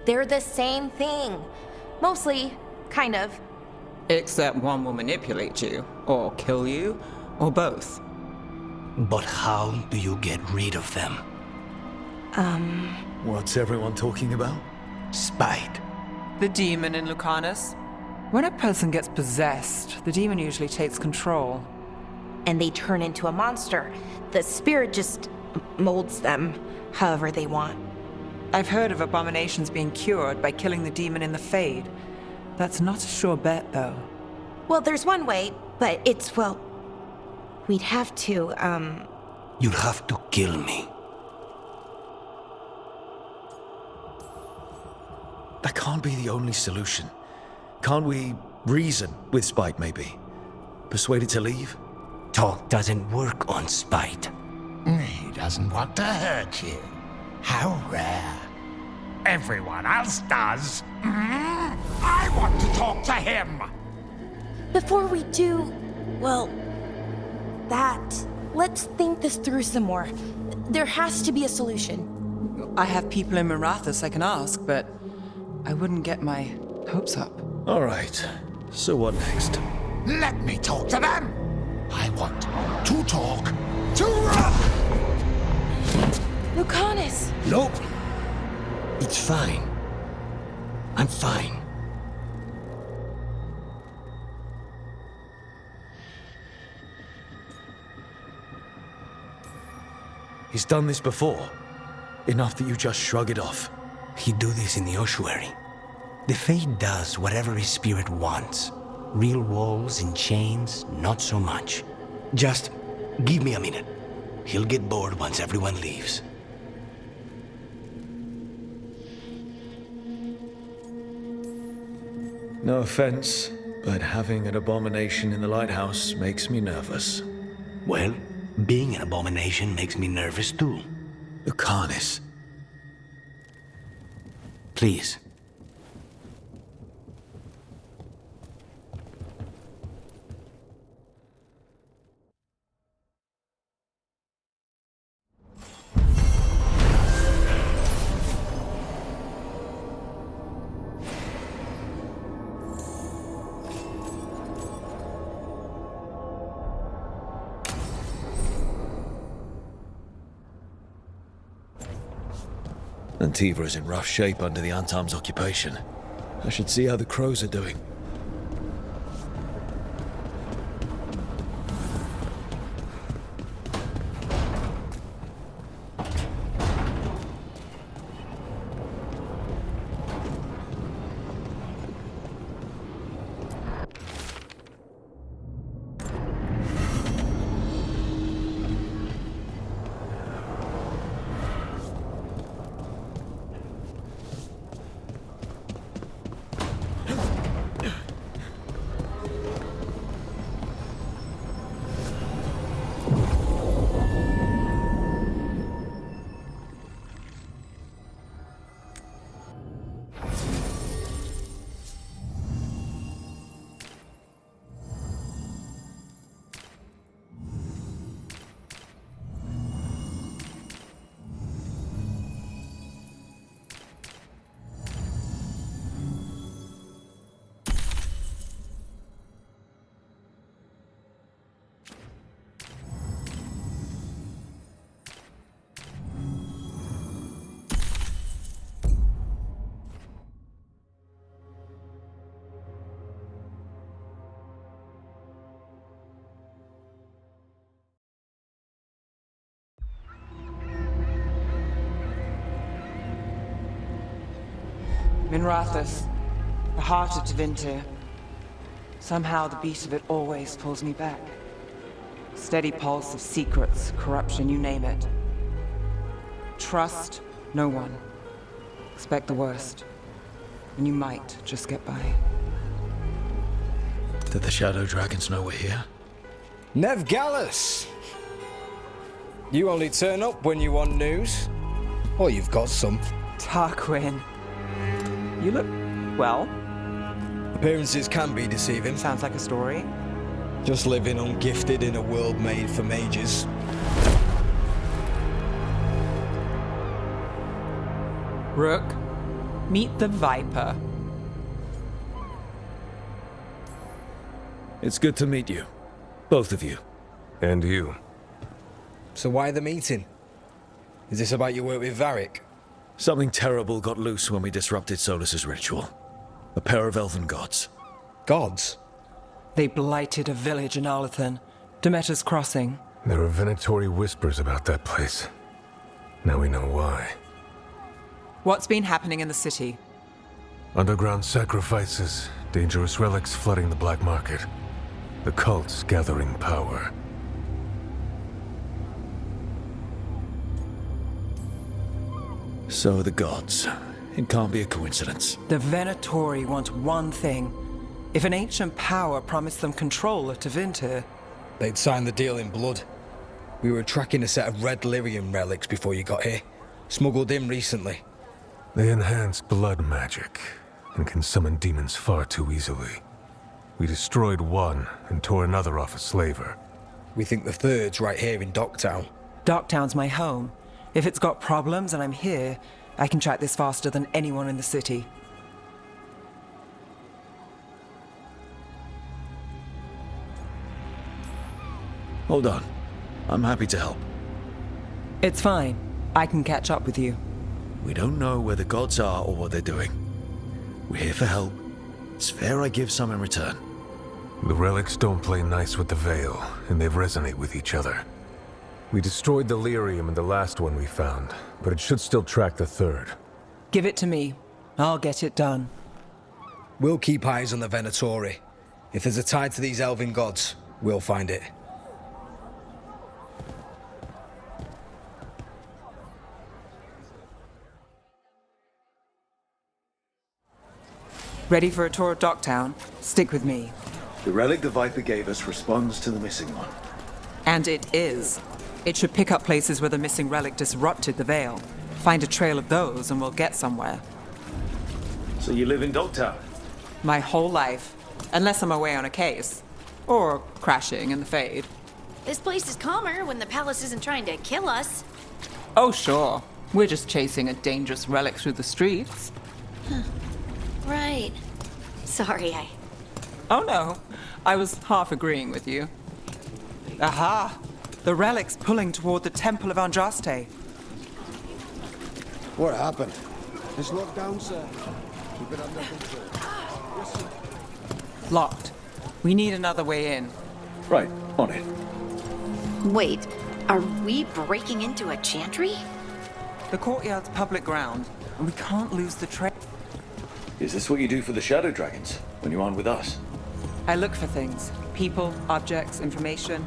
They're the same thing. Mostly, kind of. Except one will manipulate you, or kill you, or both. But how do you get rid of them? What's everyone talking about? Spite. The demon in Lucanus. When a person gets possessed, the demon usually takes control. And they turn into a monster. The spirit just molds them however they want. I've heard of abominations being cured by killing the demon in the Fade. That's not a sure bet, though. Well, there's one way, but it's, well... We'd have to, You'd have to kill me. That can't be the only solution. Can't we reason with Spite, maybe? Persuade it to leave? Talk doesn't work on spite. He doesn't want to hurt you. How rare. Everyone else does. I want to talk to him. Before we do, well, let's think this through some more. There has to be a solution. I have people in Marathas I can ask, but I wouldn't get my hopes up. All right. So what next? Let me talk to them. I want to talk to Lucanus! Nope. It's fine. I'm fine. He's done this before. Enough that you just shrug it off. He'd do this in the ossuary. The Fate does whatever his spirit wants. Real walls and chains, not so much. Just give me a minute. He'll get bored once everyone leaves. No offense, but having an abomination in the lighthouse makes me nervous. Well, being an abomination makes me nervous too. Lucanus. Please. Antiva is in rough shape under the Antarm's occupation. I should see how the crows are doing. Minrathous, the heart of Tevinter. Somehow the beat of it always pulls me back. Steady pulse of secrets, corruption, you name it. Trust no one. Expect the worst. And you might just get by. Did the Shadow Dragons know we're here? Nev Gallus! You only turn up when you want news. Or you've got some. Tarquin. You look... well. Appearances can be deceiving. Sounds like a story. Just living ungifted in a world made for mages. Rook, Meet the Viper. It's good to meet you. Both of you. And you. So why the meeting? Is this about your work with Varric? Something terrible got loose when we disrupted Solus's ritual. A pair of elven gods. Gods? They blighted a village in Arlathan, Demeter's Crossing. There are Venatori whispers about that place. Now we know why. What's been happening in the city? Underground sacrifices, dangerous relics flooding the black market. The cults gathering power. So the gods. It can't be a coincidence. The Venatori want one thing. If an ancient power promised them control of Tevinter, They'd signed the deal in blood. We were tracking a set of red lyrium relics before you got here. Smuggled in recently. They enhance blood magic and can summon demons far too easily. We destroyed one and tore another off a slaver. We think the third's right here in Docktown. Docktown's my home. If it's got problems and I'm here, I can track this faster than anyone in the city. Hold on. I'm happy to help. It's fine. I can catch up with you. We don't know where the gods are or what they're doing. We're here for help. It's fair I give some in return. The relics don't play nice with the Veil, and they resonate with each other. We destroyed the lyrium in the last one we found, but it should still track the third. Give it to me. I'll get it done. We'll keep eyes on the Venatori. If there's a tie to these elven gods, we'll find it. Ready for a tour of Docktown? Stick with me. The relic the Viper gave us responds to the missing one. And it is. It should pick up places where the missing relic disrupted the Veil. Find a trail of those and we'll get somewhere. So you live in Docktown? My whole life. Unless I'm away on a case. Or crashing in the Fade. This place is calmer when the palace isn't trying to kill us. Oh, sure. We're just chasing a dangerous relic through the streets. Right. Sorry, Oh no, I was half agreeing with you. Aha! The relic's pulling toward the Temple of Andraste. What happened? It's locked down, sir. Keep it under control. Yes, sir. Locked. We need another way in. Right, on it. Wait, are we breaking into a chantry? The courtyard's public ground, and we can't lose the trail. Is this what you do for the Shadow Dragons, when you aren't with us? I look for things. People, objects, information.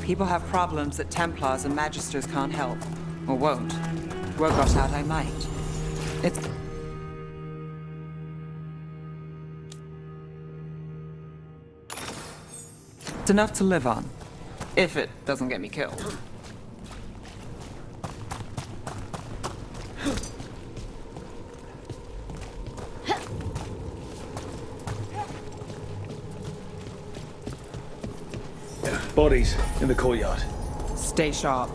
People have problems that Templars and Magisters can't help. Or won't. Word got out I might. It's enough to live on. If it doesn't get me killed. Bodies in the courtyard. Stay sharp.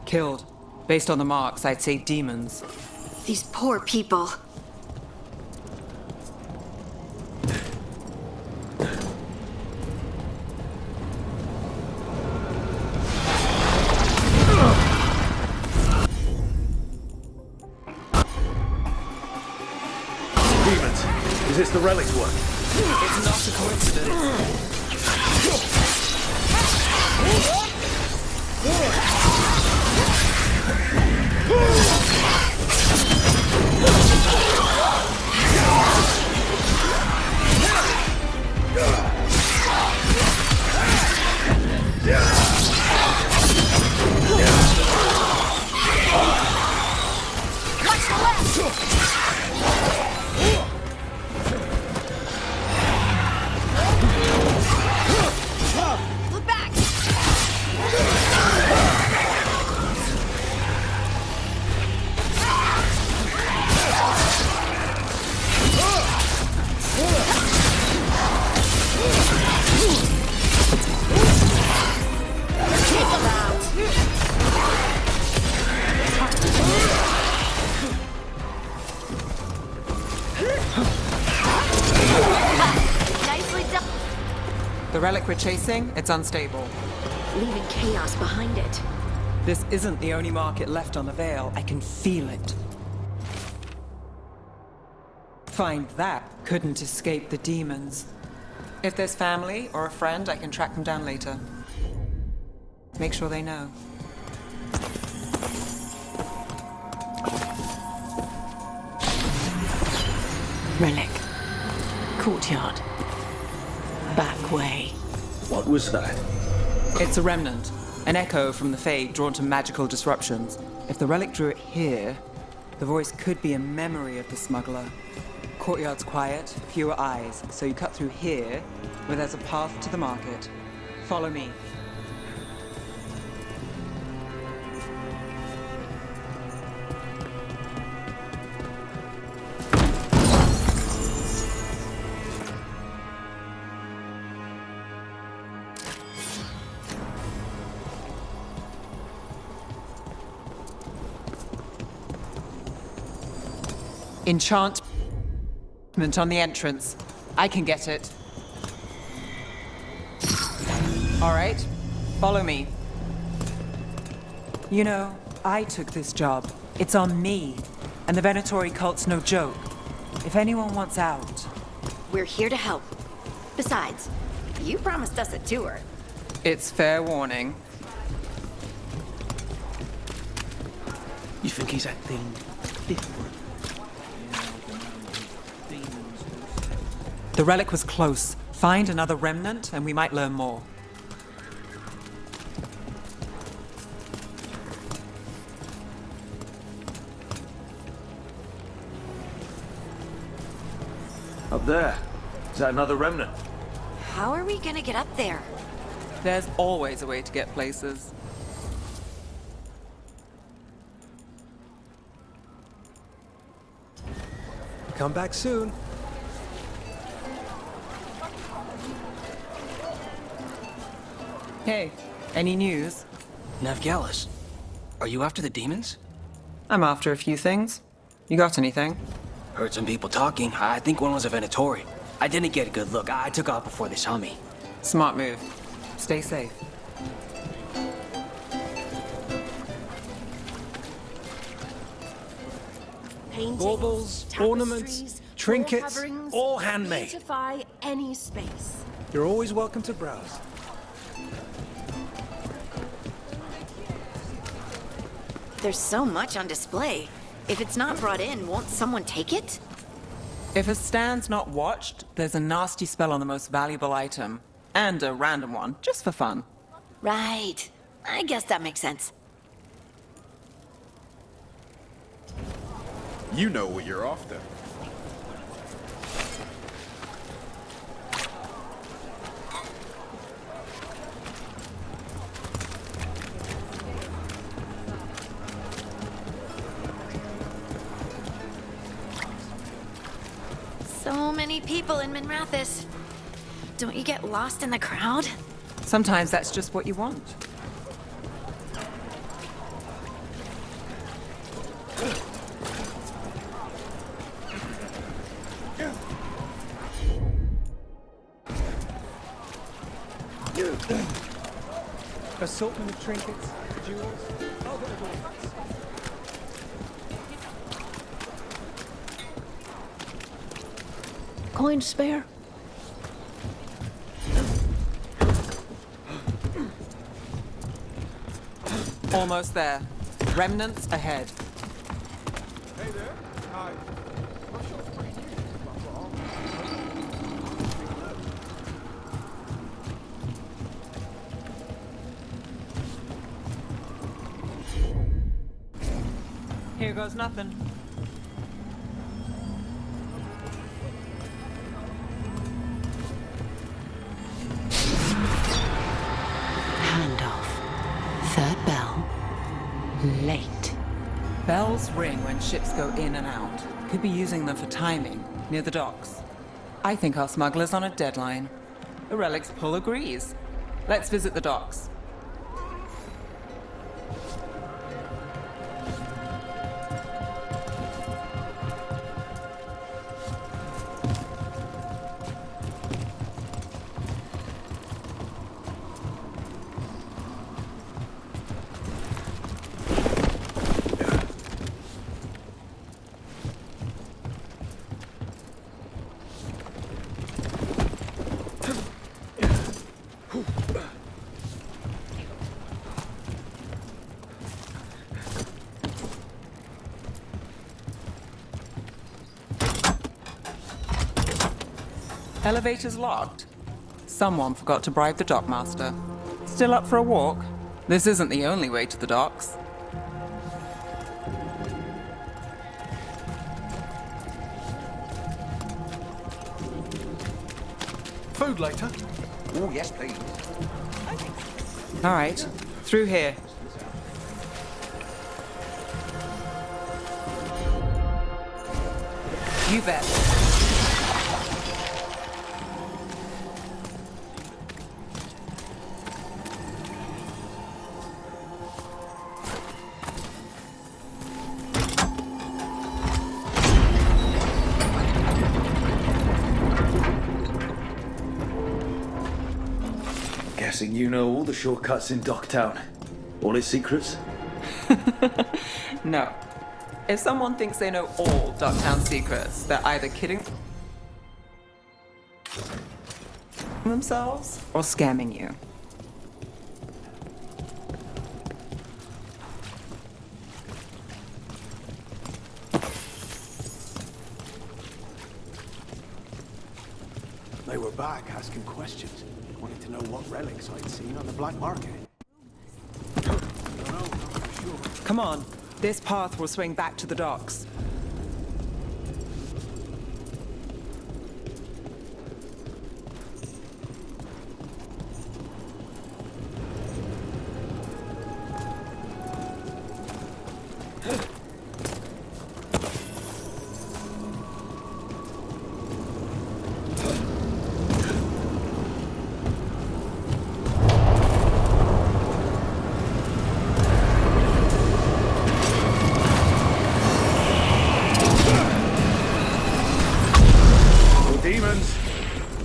Killed. Based on the marks, I'd say demons. These poor people. Demons! Is this the relic's work? It's not a coincidence. Look back! The relic we're chasing, it's unstable. Leaving chaos behind it. This isn't the only market left on the Veil. I can feel it. Find that couldn't escape the demons. If there's family or a friend, I can track them down later. Make sure they know. Relic. Courtyard. Back way. What was that? It's a remnant. An echo from the Fade drawn to magical disruptions. If the relic drew it here, the voice could be a memory of the smuggler. Courtyard's quiet, fewer eyes, so you cut through here, where there's a path to the market. Follow me. Enchantment on the entrance. I can get it. All right, follow me. You know, I took this job. It's on me. And the Venatori cult's no joke. If anyone wants out... We're here to help. Besides, you promised us a tour. It's fair warning. You think he's acting different? The relic was close. Find another remnant and we might learn more. Up there. Is that another remnant? How are we gonna get up there? There's always a way to get places. Come back soon. Hey, any news? Navgalis, are you after the demons? I'm after a few things. You got anything? Heard some people talking. I think one was a Venatori. I didn't get a good look. I took off before they saw me. Smart move. Stay safe. Paintings, Baubles, ornaments, trinkets, coverings, all handmade. Beautify any space. You're always welcome to browse. There's so much on display. If it's not brought in, won't someone take it? If a stand's not watched, there's a nasty spell on the most valuable item. And a random one, just for fun. Right. I guess that makes sense. You know what you're after. So many people in Minrathis. Don't you get lost in the crowd? Sometimes that's just what you want. Assortment of trinkets, jewels. Coin spare? Almost there. Remnants ahead. Hey there. Hi. Here goes nothing. Handoff. Third bell. Late. Bells ring when ships go in and out. Could be using them for timing, near the docks. I think our smuggler's on a deadline. The relic's pull agrees. Let's visit the docks. Elevator's locked. Someone forgot to bribe the dockmaster. Still up for a walk? This isn't the only way to the docks. Food later? Oh, yes, please. All right, through here. You bet. Guessing you know all the shortcuts in Docktown. All its secrets? No. If someone thinks they know all Docktown secrets, they're either kidding themselves or scamming you. They were back asking questions. Wanted to know what relics I'd seen on the black market. Come on. This path will swing back to the docks.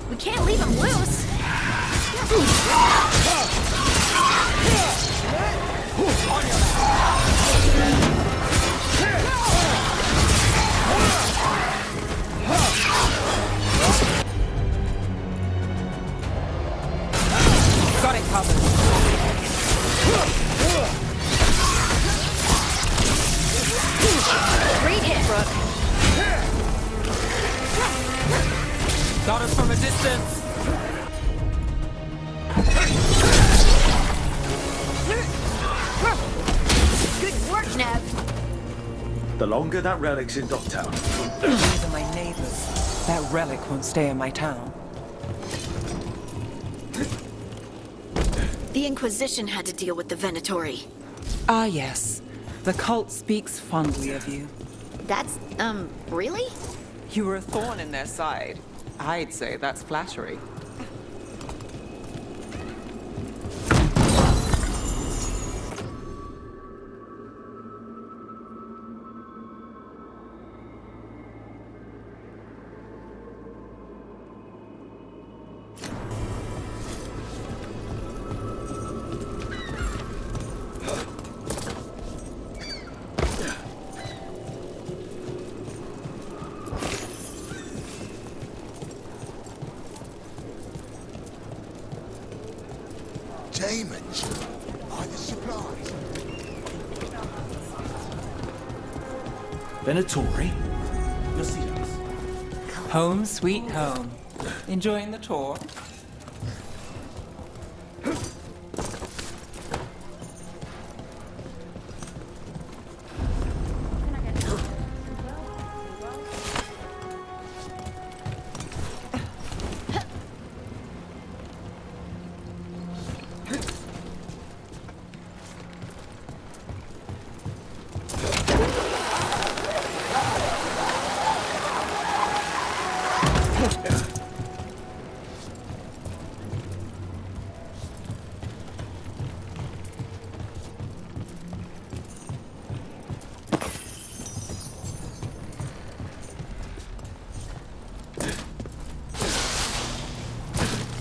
We can't leave him loose. Got it covered. Great hit, Brooke. Got us from a distance. Good work, Nev. The longer that relic's in Docktown. These are my neighbors. That relic won't stay in my town. The Inquisition had to deal with the Venatori. Ah, yes. The cult speaks fondly of you. That's, really? You were a thorn in their side. I'd say that's flattery. Demons. By the supplies. Venatori? You'll see us. Home sweet home. Enjoying the tour?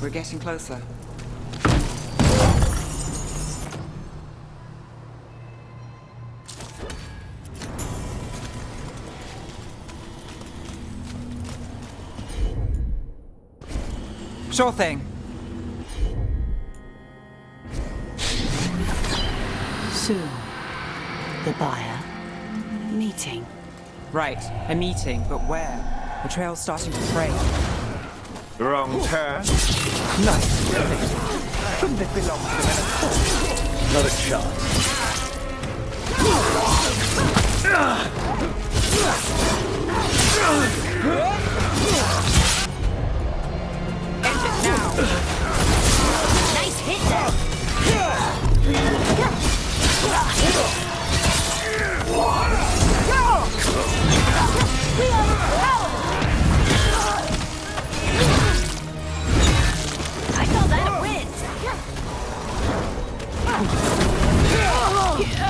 We're getting closer. Sure thing. Soon, the buyer meeting. Right, a meeting, but where? The trail's starting to fray. Wrong turn. Nice. Shouldn't it belong to them in a court? Not a chance. End it now. Nice hit there. I call that a win.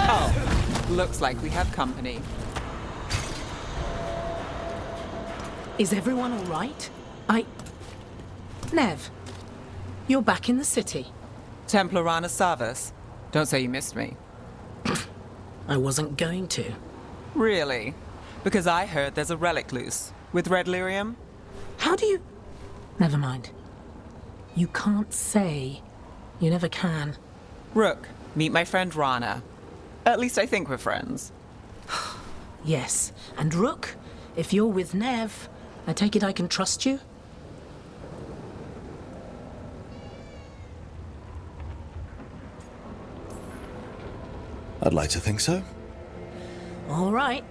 Oh, looks like we have company. Is everyone all right? Nev, you're back in the city. Templar Rana Savas. Don't say you missed me. I wasn't going to. Really? Because I heard there's a relic loose. With red lyrium? How do you... Never mind. You can't say. You never can. Rook, meet my friend Rana. At least I think we're friends. Yes, and Rook, if you're with Nev, I take it I can trust you? I'd like to think so. All right.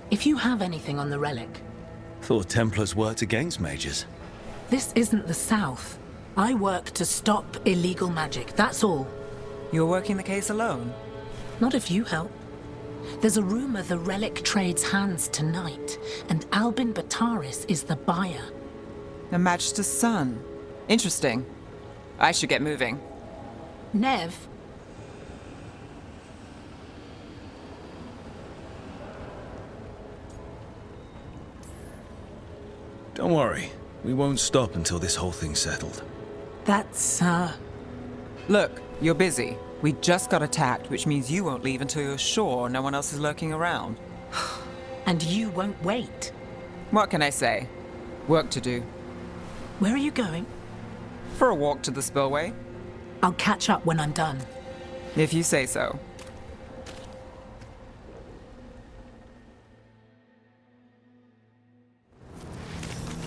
If you have anything on the relic. Thought Templars worked against mages. This isn't the South. I work to stop illegal magic, that's all. You're working the case alone? Not if you help. There's a rumor the relic trades hands tonight, and Albin Bataris is the buyer. A Magister's son. Interesting. I should get moving. Nev? Don't worry. We won't stop until this whole thing's settled. That's, Look, you're busy. We just got attacked, which means you won't leave until you're sure no one else is lurking around. And you won't wait. What can I say? Work to do. Where are you going? For a walk to the spillway. I'll catch up when I'm done. If you say so.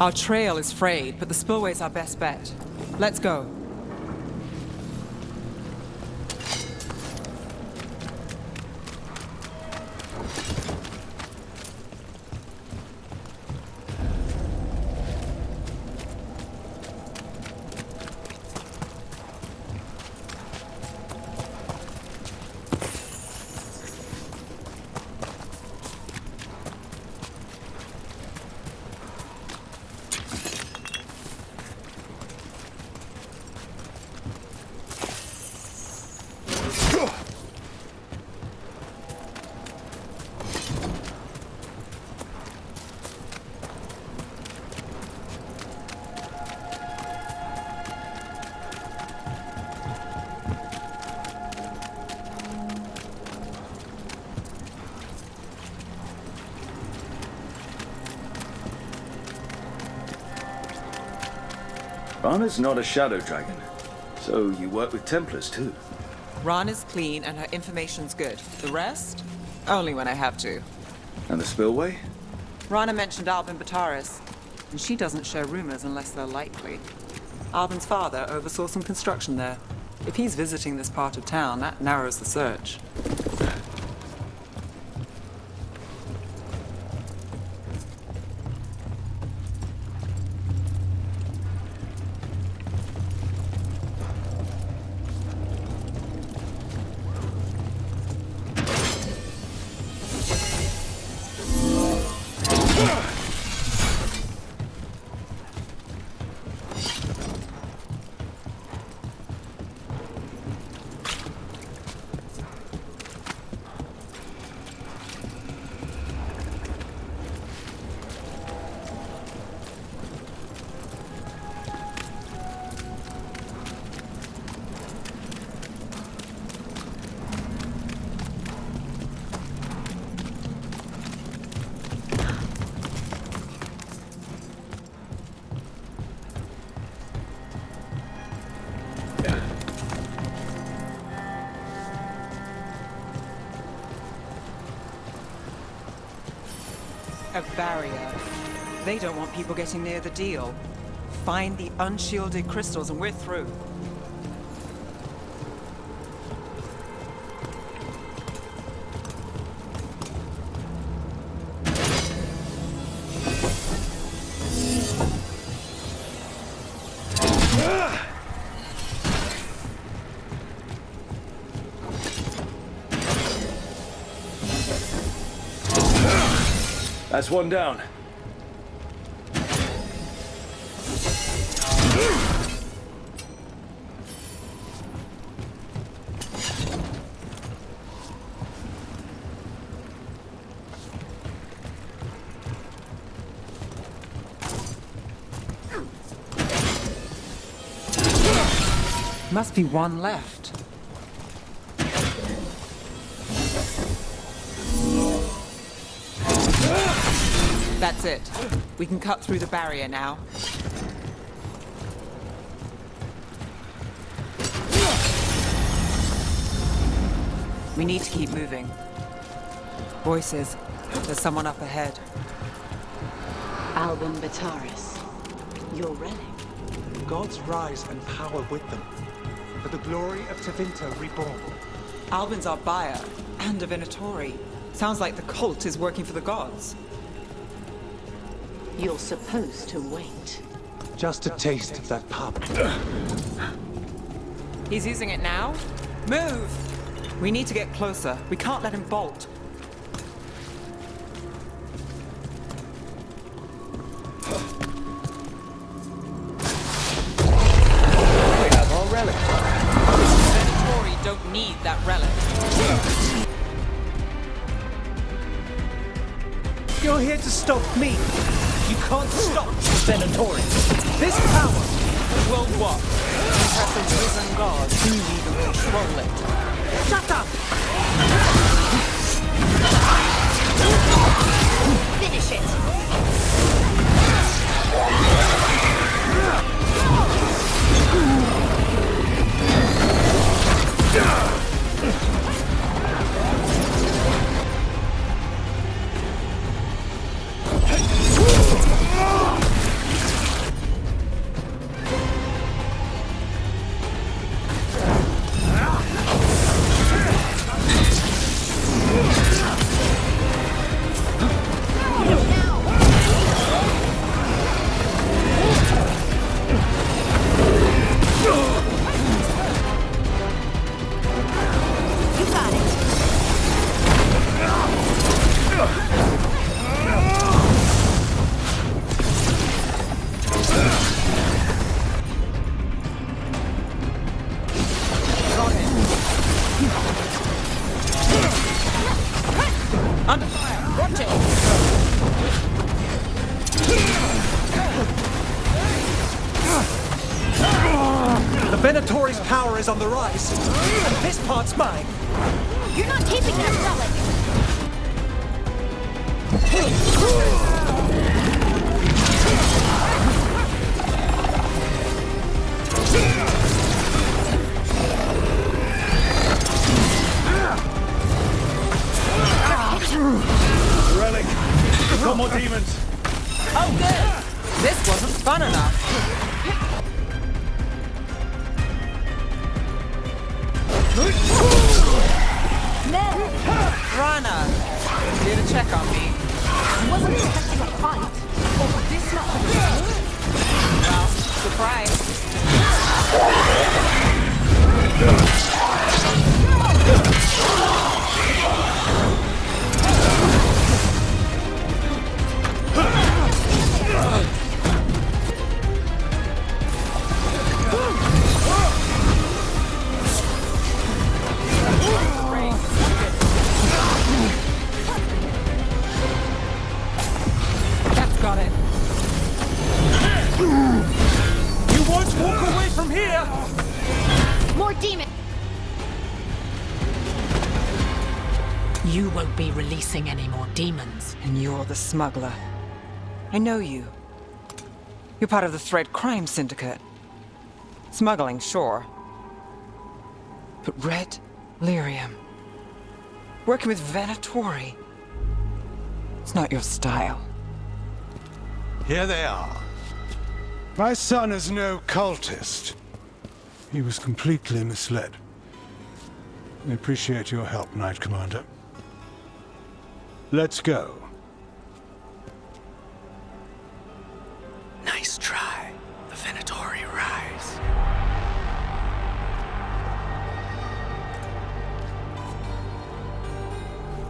Our trail is frayed, but the spillway's our best bet. Let's go. Rana's not a shadow dragon, so you work with Templars too. Rana's clean and her information's good. The rest? Only when I have to. And the spillway? Rana mentioned Albin Bataris, and she doesn't share rumors unless they're likely. Albin's father oversaw some construction there. If he's visiting this part of town, that narrows the search. A barrier. They don't want people getting near the deal. find the unshielded crystals and we're through. That's one down. Must be one left. That's it. We can cut through the barrier now. We need to keep moving. Voices. There's someone up ahead. Albin Bataris, your relic. Gods rise and power with them. For the glory of Tevinter reborn. Albin's our buyer, and Divinatori. Sounds like the cult is working for the gods. You're supposed to wait. Just a taste of that pub. He's using it now? Move! We need to get closer. We can't let him bolt. We have our relic. Divinatori don't need that relic. You're here to stop me. You can't stop Venatori. This power will what? Impress a risen god who even control it. Shut up! Finish it! Under fire! Watch it! The Venatori's power is on the rise. And this part's mine. You're not keeping that relic! Relic! Got more demons! Oh, good! This wasn't fun enough. Rana! Here to check on me. I wasn't expecting a fight. Or this not the Well, surprise. That's got it. You won't walk away from here! More demons! You won't be releasing any more demons. And you're the smuggler. I know you. You're part of the Thread Crime Syndicate. Smuggling, sure. But Red Lyrium. Working with Venatori. It's not your style. Here they are. My son is no cultist. He was completely misled. We appreciate your help, Knight Commander. Let's go. Nice try. The Venatori rise.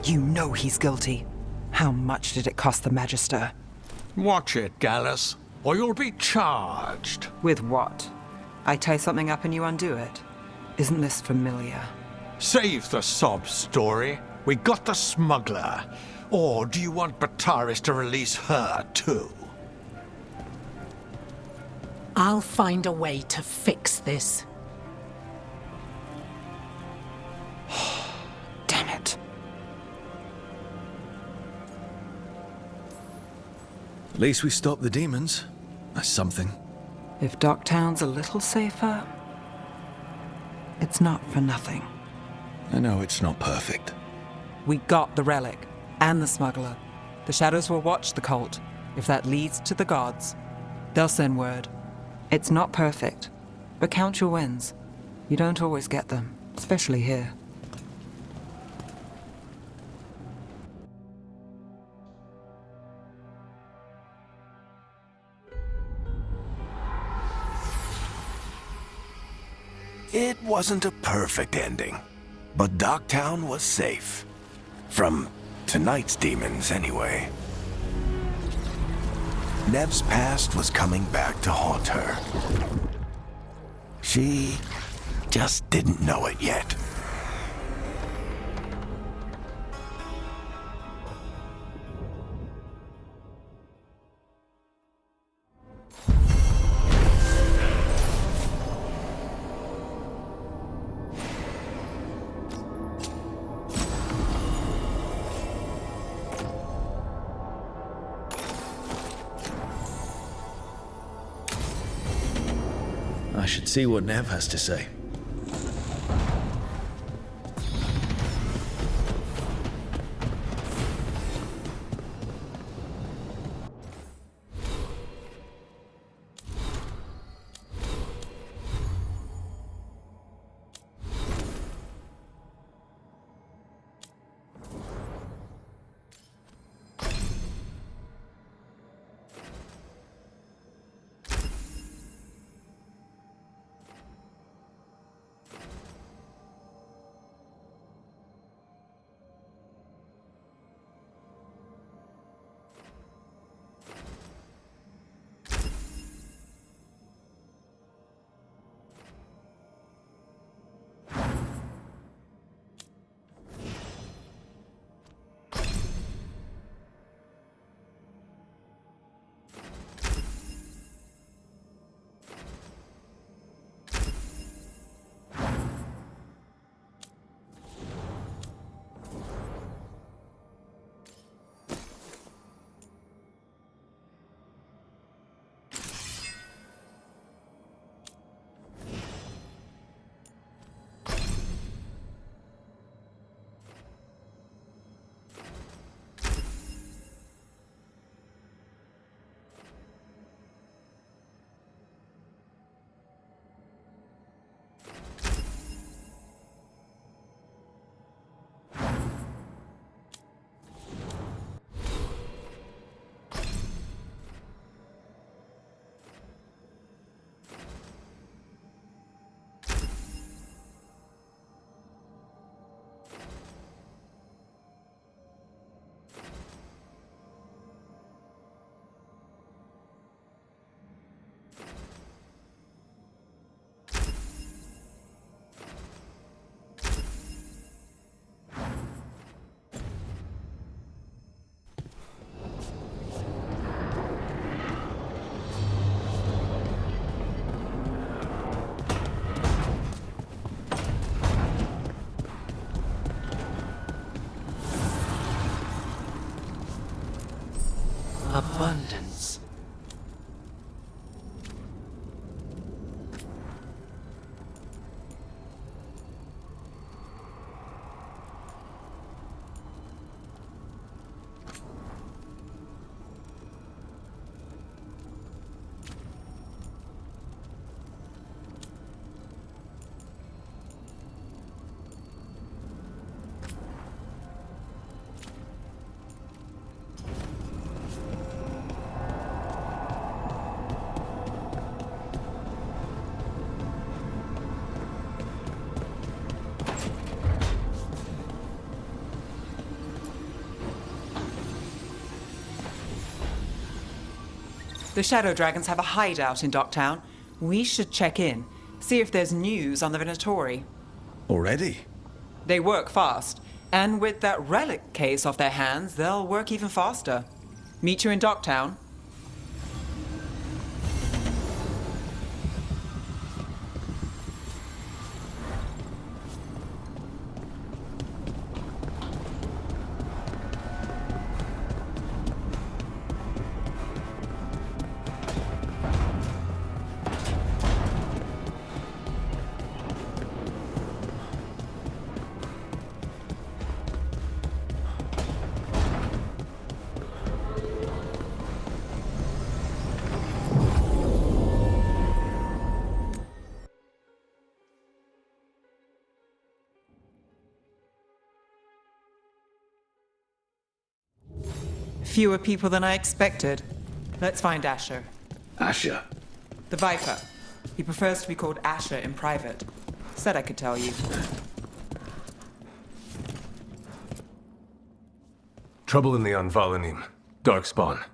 You know he's guilty. How much did it cost the Magister? Watch it, Gallus, or you'll be charged. With what? I tie something up and you undo it. Isn't this familiar? Save the sob story. We got the smuggler. Or do you want Bataris to release her, too? I'll find a way to fix this. Damn it. At least we stopped the demons. That's something. If Docktown's a little safer, it's not for nothing. I know it's not perfect. We got the relic and the smuggler. The shadows will watch the cult. If that leads to the gods, they'll send word. It's not perfect, but count your wins. You don't always get them, especially here. It wasn't a perfect ending, but Docktown was safe. From tonight's demons, anyway. Nev's past was coming back to haunt her. She just didn't know it yet. I should see what Nev has to say. Abundance. The Shadow Dragons have a hideout in Docktown. We should check in, see if there's news on the Venatori. Already? They work fast, and with that relic case off their hands, they'll work even faster. Meet you in Docktown. Fewer people than I expected. Let's find Asher. Asher? The Viper. He prefers to be called Asher in private. Said I could tell you. Trouble in the Anvalanim. Darkspawn.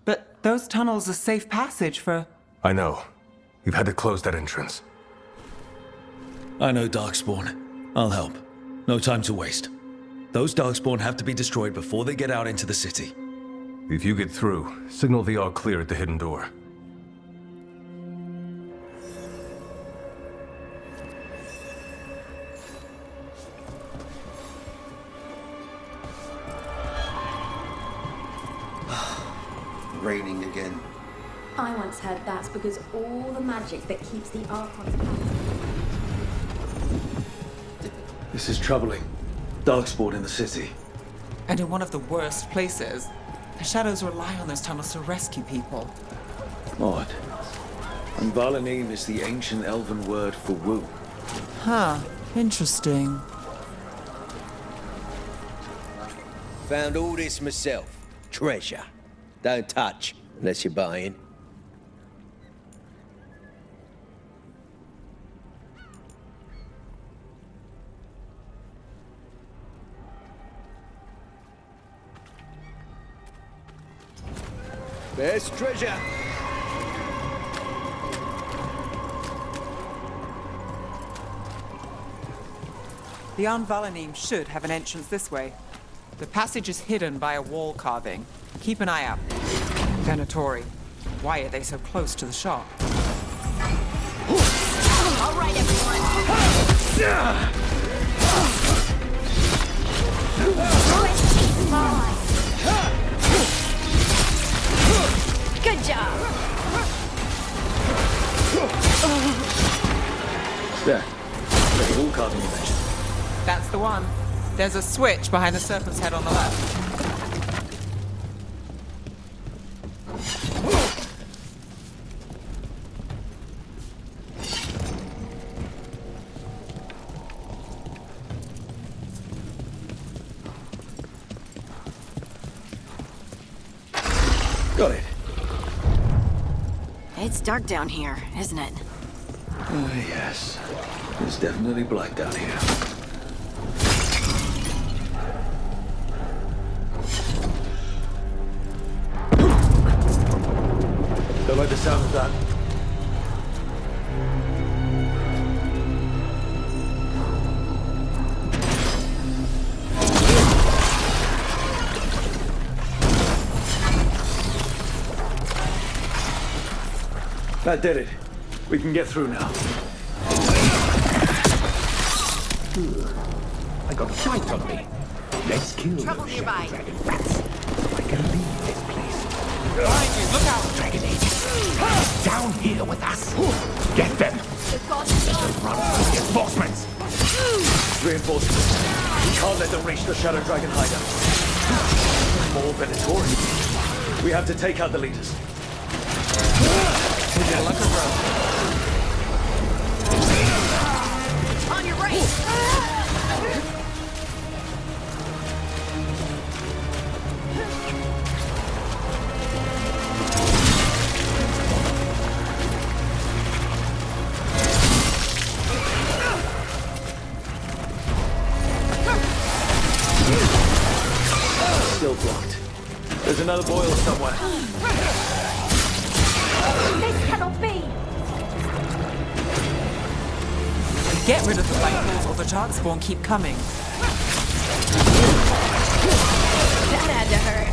But those tunnels are safe passage for... I know. We've had to close that entrance. I know Darkspawn. I'll help. No time to waste. Those Darkspawn have to be destroyed before they get out into the city. If you get through, signal the all clear at the hidden door. Raining again. I once heard that's because all the magic that keeps the Archons passive. This is troubling. Darkspawn in the city. And in one of the worst places. The Shadows rely on those tunnels to rescue people. Odd. Anvalanim is the ancient elven word for womb. Huh. Interesting. Found all this myself. Treasure. Don't touch unless you're buying. There's treasure. The Anvalanim should have an entrance this way. The passage is hidden by a wall carving. Keep an eye out. Venatori. Why are they so close to the shop? All right, everyone. Good job. There. The wall carving you mentioned. That's the one. There's a switch behind the serpent's head on the left. Got it. It's dark down here, isn't it? Yes. It's definitely black down here. Don't like the sound of that. That did it. We can get through now. I got a fight on me. Let's kill Trouble those nearby. shadow dragon rats so I can leave this place. Behind you, look out! Dragon Age. Down here with us. Get them. Run for reinforcements. Reinforcements. We can't let them reach the Shadow Dragon hideout. More Venatori. We have to take out the leaders. On your right. Still blocked. There's another boil somewhere. Get rid of the Vipers or the Darkspawn keep coming. That had to hurt.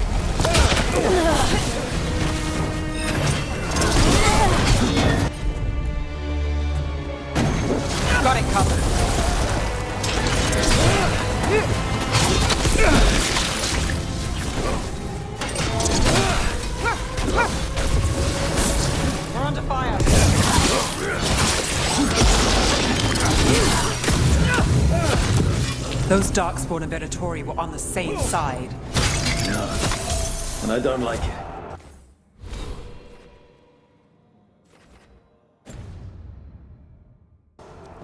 Got it covered. We're under fire. Those Darkspawn and Venatori were on the same side. No, and I don't like it.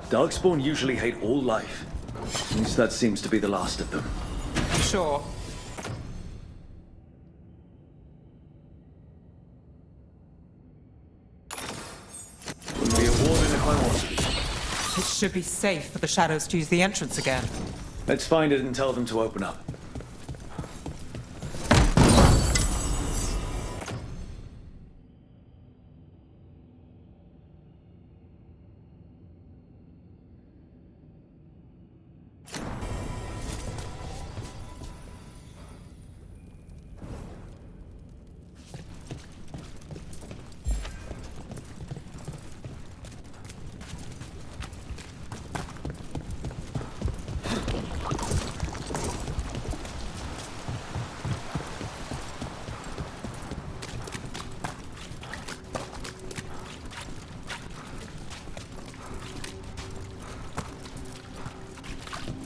Darkspawn usually hate all life. At least that seems to be the last of them. Sure. Wouldn't be a warning if I wasn't. It should be safe for the shadows to use the entrance again. Let's find it and tell them to open up.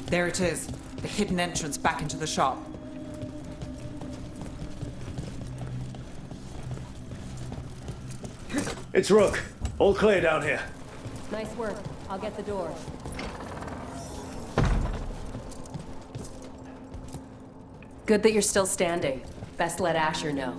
There it is, the hidden entrance back into the shop. It's Rook. All clear down here. Nice work. I'll get the door. Good that you're still standing. Best let Asher know.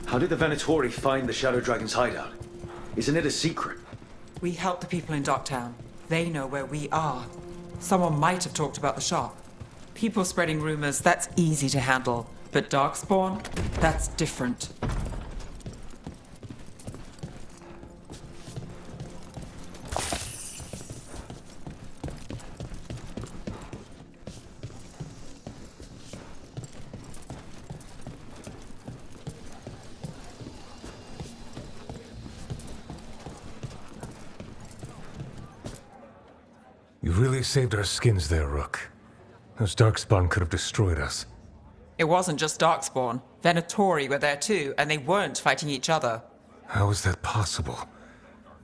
How did the Venatori find the Shadow Dragon's hideout? Isn't it a secret? We help the people in Docktown. They know where we are. Someone might have talked about the shop. People spreading rumors, that's easy to handle. But Darkspawn, that's different. You really saved our skins there, Rook. Those Darkspawn could have destroyed us. It wasn't just Darkspawn. Venatori were there too, and they weren't fighting each other. How is that possible?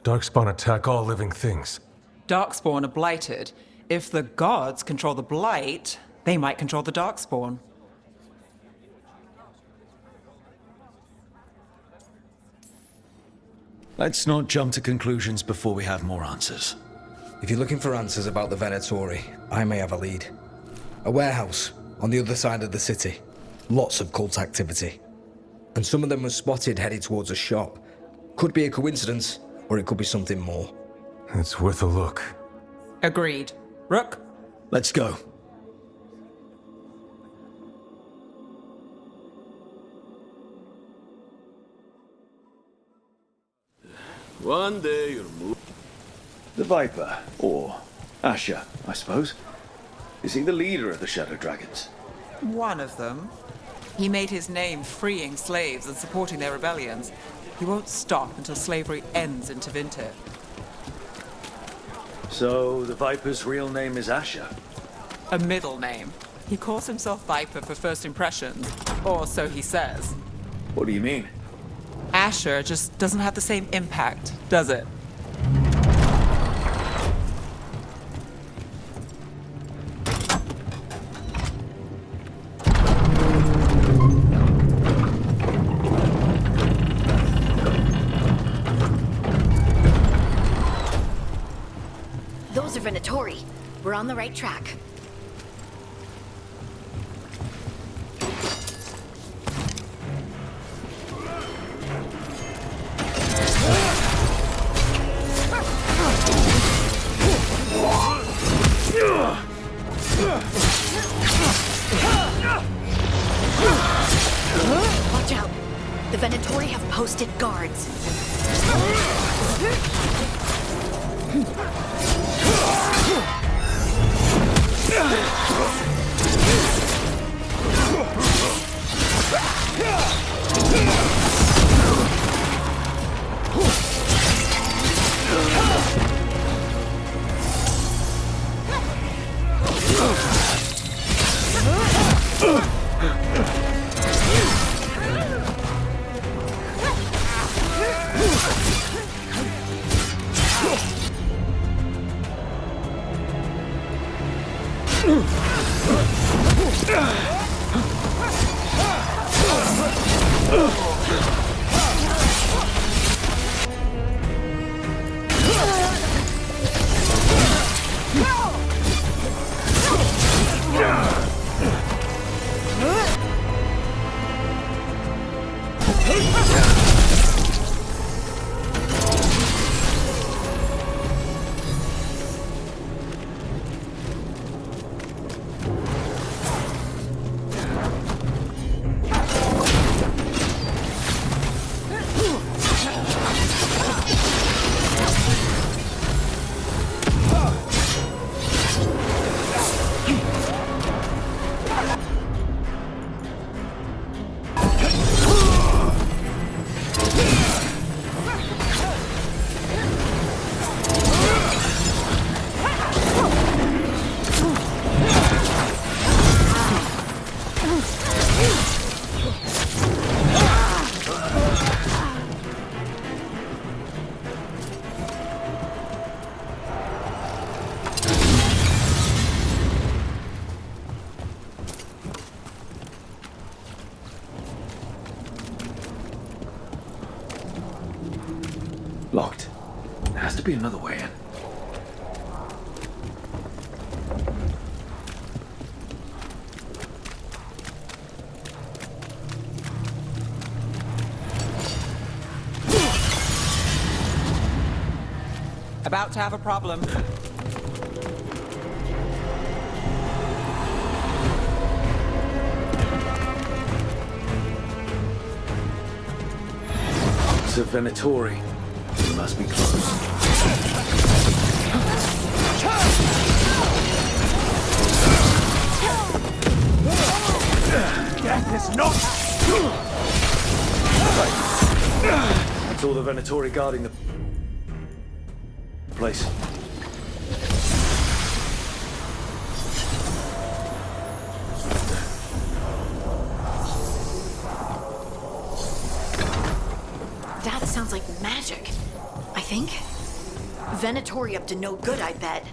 Darkspawn attack all living things. Darkspawn are blighted. If the gods control the blight, they might control the Darkspawn. Let's not jump to conclusions before we have more answers. If you're looking for answers about the Venatori, I may have a lead. A warehouse on the other side of the city. Lots of cult activity. And some of them were spotted headed towards a shop. Could be a coincidence, or it could be something more. It's worth a look. Agreed. Rook? Let's go. One day you'll move. The Viper, or Asher, I suppose. Is he the leader of the Shadow Dragons? One of them. He made his name freeing slaves and supporting their rebellions. He won't stop until slavery ends in Tevinter. So, the Viper's real name is Asher? A middle name. He calls himself Viper for first impressions, or so he says. What do you mean? Asher just doesn't have the same impact, does it? Those are Venatori. We're on the right track. Watch out. The Venatori have posted guards. Locked. There has to be another way in. About to have a problem. It's a Venatori. It must be close. Death is not... That's all the Venatori guarding the place. That sounds like magic. I think. Venatori up to no good, I bet.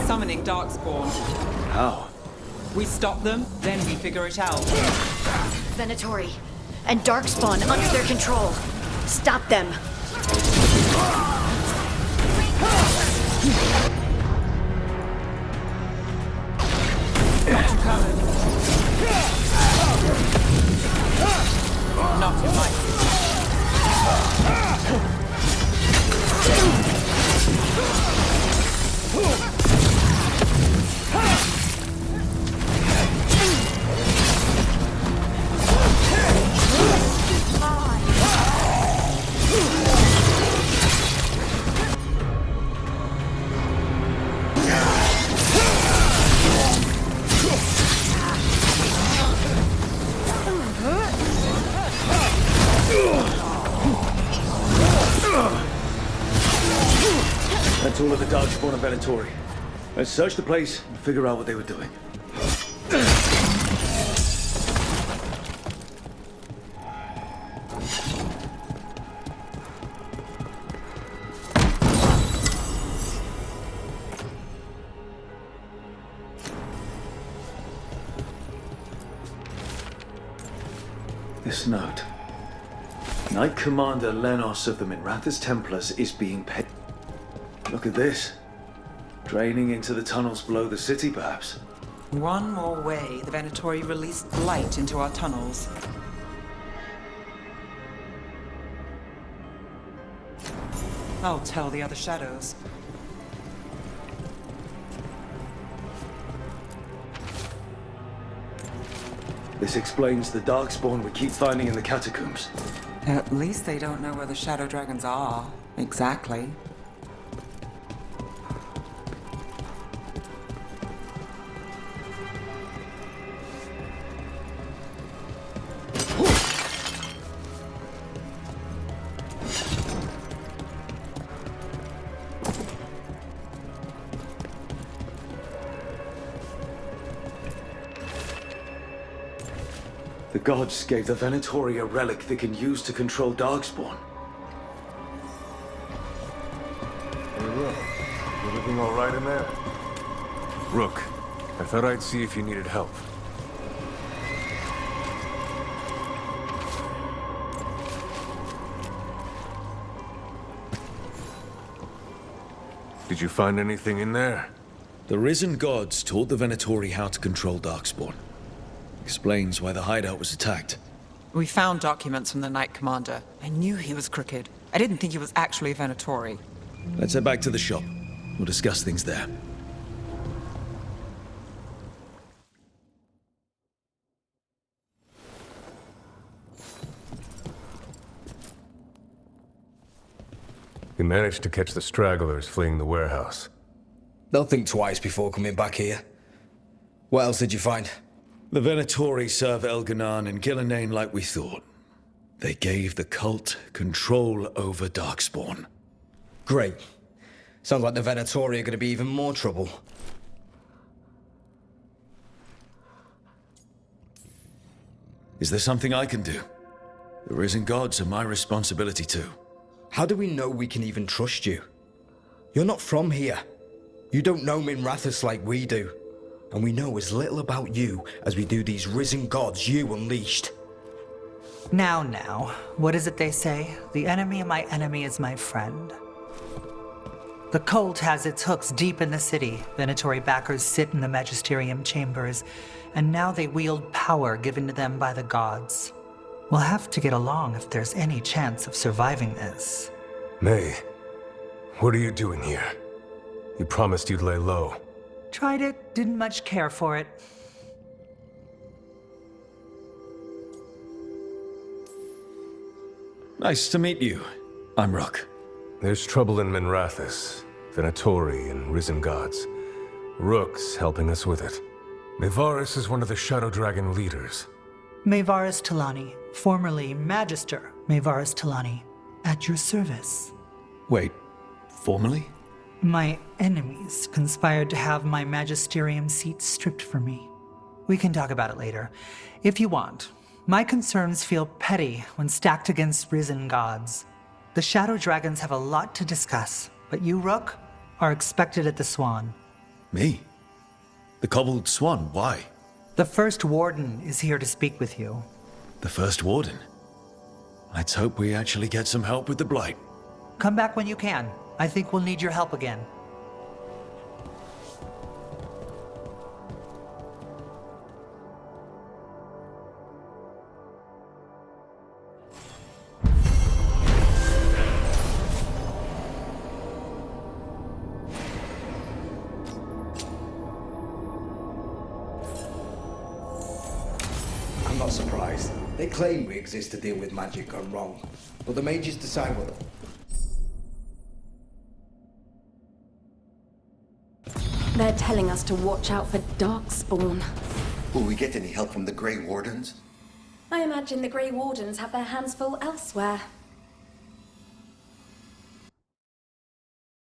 Summoning Darkspawn. How? We stop them, then we figure it out. Venatori and Darkspawn under their control. Stop them. Not coming. Not in my Venatori. Let's search the place and figure out what they were doing. This note. Knight Commander Lenos of the Minrathous Templars is being paid. Look at this. Draining into the tunnels below the city, perhaps. One more way the Venatori released light into our tunnels. I'll tell the other shadows. This explains the Darkspawn we keep finding in the catacombs. At least they don't know where the Shadow Dragons are. Exactly. The gods gave the Venatori a relic they can use to control Darkspawn. Hey, Rook. Everything all right in there? Rook, I thought I'd see if you needed help. Did you find anything in there? The risen gods taught the Venatori how to control Darkspawn. Explains why the hideout was attacked. We found documents from the Knight Commander. I knew he was crooked. I didn't think he was actually a Venatori. Let's head back to the shop. We'll discuss things there. You managed to catch the stragglers fleeing the warehouse. They'll think twice before coming back here. What else did you find? The Venatori serve Elganan and Gillenane like we thought. They gave the cult control over Darkspawn. Great. Sounds like the Venatori are going to be even more trouble. Is there something I can do? The risen gods are my responsibility too. How do we know we can even trust you? You're not from here. You don't know Minrathous like we do. And we know as little about you as we do these risen gods you unleashed. Now, what is it they say? The enemy of my enemy is my friend. The cult has its hooks deep in the city. Venatori backers sit in the magisterium chambers, and now they wield power given to them by the gods. We'll have to get along if there's any chance of surviving this. May, what are you doing here? You promised you'd lay low. Tried it, didn't much care for it. Nice to meet you. I'm Rook. There's trouble in Minrathous, Venatori and risen gods. Rook's helping us with it. Mayvaris is one of the Shadow Dragon leaders. Mayvaris Talani, formerly Magister Mayvaris Talani, at your service. Wait, formerly? My enemies conspired to have my magisterium seat stripped from me. We can talk about it later, if you want. My concerns feel petty when stacked against risen gods. The Shadow Dragons have a lot to discuss, but you, Rook, are expected at the Swan. Me? The Cobbled Swan, why? The First Warden is here to speak with you. The First Warden? Let's hope we actually get some help with the Blight. Come back when you can. I think we'll need your help again. I'm not surprised. They claim we exist to deal with magic gone wrong, but the mages decide what. They're telling us to watch out for Darkspawn. Will we get any help from the Grey Wardens? I imagine the Grey Wardens have their hands full elsewhere.